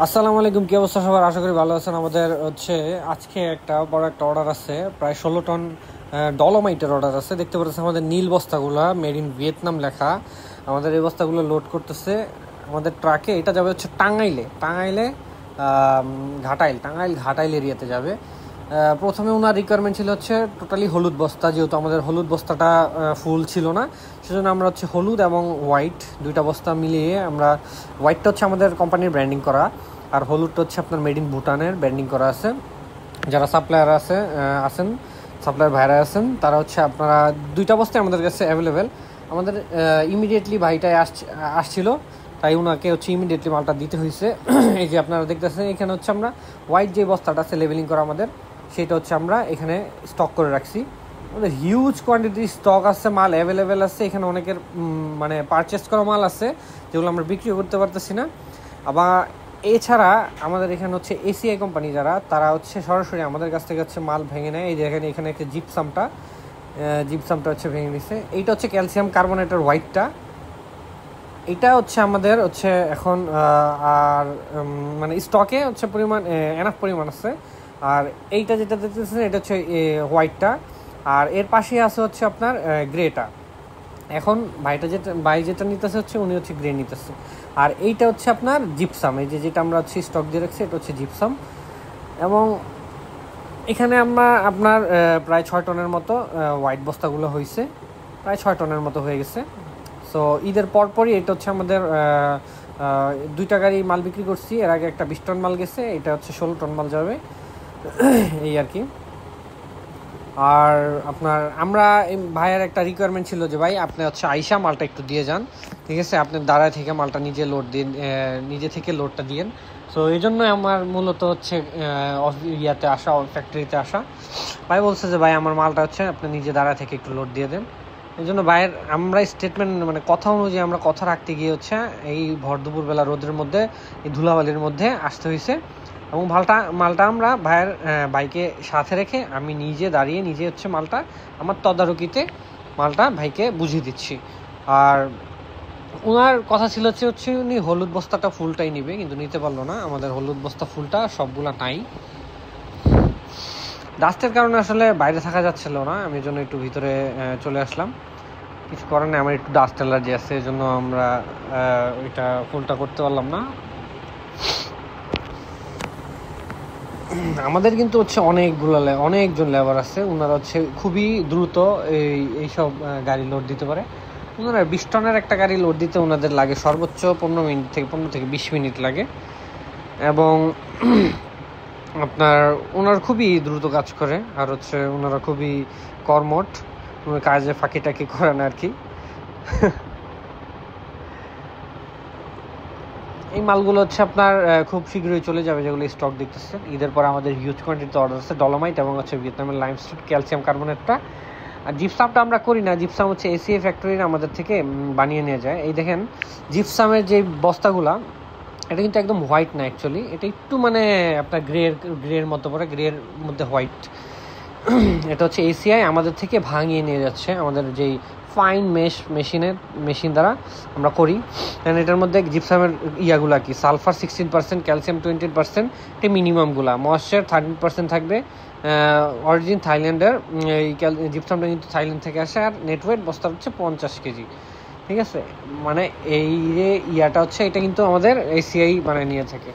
আসসালামু আলাইকুম, কি অবস্থা সবার? আশা করি ভালো আছেন। আমাদের হচ্ছে আজকে একটা বড় একটা অর্ডার আছে, প্রায় 16 টন ডলোমাইটের অর্ডার আছে। দেখতে পাচ্ছেন আমাদের নীল বস্তাগুলো মেড ইন ভিয়েতনাম লেখা। আমাদের এই বস্তাগুলো লোড করতেছে আমাদের ট্রাকে। এটা যাবে হচ্ছে টাঙ্গাইলে ঘাটাইল এরিয়াতে যাবে। প্রথমে ওনার রিকোয়ারমেন্ট ছিল হচ্ছে টোটালি হলুদ বস্তা, যেহেতু আমাদের হলুদ বস্তাটা ফুল ছিল না, সেজন্য আমরা হচ্ছে হলুদ এবং হোয়াইট দুইটা বস্তা মিলিয়ে আমরা, হোয়াইটটা হচ্ছে আমাদের কোম্পানির ব্র্যান্ডিং করা আর হলুদটা হচ্ছে আপনার মেড ইন ভুটানের ব্র্যান্ডিং করা আছে। যারা সাপ্লায়ার আছেন সাপ্লায়ার ভাইরা আছেন, তারা হচ্ছে আপনারা দুইটা বস্তায় আমাদের কাছে অ্যাভেলেবেল। আমাদের ইমিডিয়েটলি ভাইটাই আসছিল, তাই ওনাকে হচ্ছে ইমিডিয়েটলি মালটা দিতে হয়েছে। এই যে আপনারা দেখতেছেন, এখানে হচ্ছে আমরা হোয়াইট যে বস্তাটা আছে লেবেলিং করা আমাদের, সেটা হচ্ছে আমরা এখানে স্টক করে রাখছি। আমাদের হিউজ কোয়ান্টিটি স্টক আছে, মাল অ্যাভেলেবেল আছে। এখানে অনেকের মানে পারচেস করা মাল আছে যেগুলো আমরা বিক্রি করতে পারতেছি না। আবার এছাড়া আমাদের এখানে হচ্ছে এসিআই কোম্পানি যারা, তারা হচ্ছে সরাসরি আমাদের কাছ থেকে হচ্ছে মাল ভেঙে নেয়। এই যে এখানে একটা জিপসামটা হচ্ছে ভেঙে নিছে। এইটা হচ্ছে ক্যালসিয়াম কার্বনেটের হোয়াইটটা। এটা হচ্ছে আমাদের হচ্ছে এখন আর মানে স্টকে হচ্ছে পরিমাণ এনাফ পরিমাণ আছে। আর এইটা যেটা দেখতেছেন এটা হচ্ছে হোয়াইটটা, আর এর পাশে আছে হচ্ছে আপনার গ্রেটা। এখন ভাই যেটা নিতেছে হচ্ছে উনি হচ্ছে গ্রে নিতেছে। আর এইটা হচ্ছে আপনার জিপসাম, এই যেটা আমরা হচ্ছে স্টক দিয়ে রাখছি, এটা হচ্ছে জিপসাম। এবং এখানে আমরা আপনার প্রায় 6 টনের মতো হোয়াইট বস্তাগুলো হয়েছে, প্রায় 6 টনের মতো হয়ে গেছে। সো ঈদের পরপরই এটা হচ্ছে আমাদের দুইটা গাড়ি মাল বিক্রি করছি। এর আগে একটা 20 টন মাল গেছে, এটা হচ্ছে 16 টন মাল যাবে, এই আর কি। আর আপনার আমরা ভাইয়ের একটা রিকোয়ারমেন্ট ছিল যে ভাই আপনি হচ্ছে আইসা মালটা একটু দিয়ে যান, ঠিক আছে? আপনি দাঁড়ায় থেকে মালটা নিজে থেকে লোডটা দিয়েন। সো এই জন্যই আমার মূলত হচ্ছে ইয়াতে আসা, ফ্যাক্টরিতে আসা। ভাই বলছে যে ভাই আমার মালটা হচ্ছে আপনি নিজে দাঁড়ায় থেকে একটু লোড দিয়ে দেন। এই জন্য ভাইয়ের আমরা স্টেটমেন্ট মানে কথা অনুযায়ী আমরা কথা রাখতে গিয়ে হচ্ছে এই ভর দুপুরবেলা রোদের মধ্যে, এই ধুলাবালির মধ্যে আসতে হয়েছে। এবং মালটা আমরা ভাইয়ের বাইকে সাথে রেখে আমি নিজে দাঁড়িয়ে নিজে হচ্ছে মালটা আমার তদারকিতে মালটা ভাইকে বুঝিয়ে দিচ্ছি। আর ওনার কথা ছিল হচ্ছে উনি হলুদ বস্তাটা ফুলটাই নিবে, কিন্তু নিতে পারলো না। আমাদের হলুদ বস্তা ফুলটা সবগুলা নাই, ডাস্টের কারণে আসলে বাইরে থাকা যাচ্ছিল না। আমি জন্য একটু ভিতরে চলে আসলাম। কিছু করার নেই, আমার একটু ডাস্ট অ্যালার্জি আছে, এই জন্য আমরা এটা ফুলটা করতে পারলাম না। আমাদের কিন্তু হচ্ছে অনেকজন লেবার আছে, ওনারা হচ্ছে খুবই দ্রুত এইসব গাড়ি লোড দিতে পারে। ওনারা 20 টনের একটা গাড়ি লোড দিতে ওনাদের লাগে সর্বোচ্চ 15 থেকে 20 মিনিট লাগে। এবং আপনার ওনারা খুবই দ্রুত কাজ করে, আর হচ্ছে ওনারা খুবই কর্মঠ, কাজে ফাঁকি টাকি করে না আর কি। এই মালগুলো হচ্ছে আপনার খুব শীঘ্রই চলে যাবে, যেগুলো স্টক দেখতেছে। ঈদের পর আমাদের হিউজ কোয়ান্টিটিতে অর্ডার আছে ডলোমাইট এবং হচ্ছে ভিয়েতনামের লাইমস্টোন ক্যালসিয়াম কার্বনেটটা। আর জিপসামটা আমরা করি না, জিপসাম হচ্ছে এসিএ ফ্যাক্টরির আমাদের থেকে বানিয়ে নিয়ে যায়। এই দেখেন জিপসামের যে বস্তাগুলা, এটা কিন্তু একদম হোয়াইট না অ্যাকচুয়ালি, এটা একটু মানে আপনার গ্রের মতো পড়ে, গ্রের মধ্যে হোয়াইট। এটা হচ্ছে এসিআই আমাদের থেকে ভাঙিয়ে নিয়ে যাচ্ছে আমাদের যেই ফাইন মেশিন দ্বারা আমরা করি। এটার মধ্যে জিপসামের ইয়াগুলা কি সালফার 16%, ক্যালসিয়াম 20%, এটা মিনিমামগুলা, ময়েশ্চার 13% থাকবে। অরিজিন থাইল্যান্ডের এই জিপসামটা কিন্তু থাইল্যান্ড থেকে আসে। আর নেটওয়েট বস্তা হচ্ছে 50 কেজি, ঠিক আছে? মানে এই যে ইয়াটা হচ্ছে এটা কিন্তু আমাদের এসিআই বানিয়ে নিয়ে থাকে।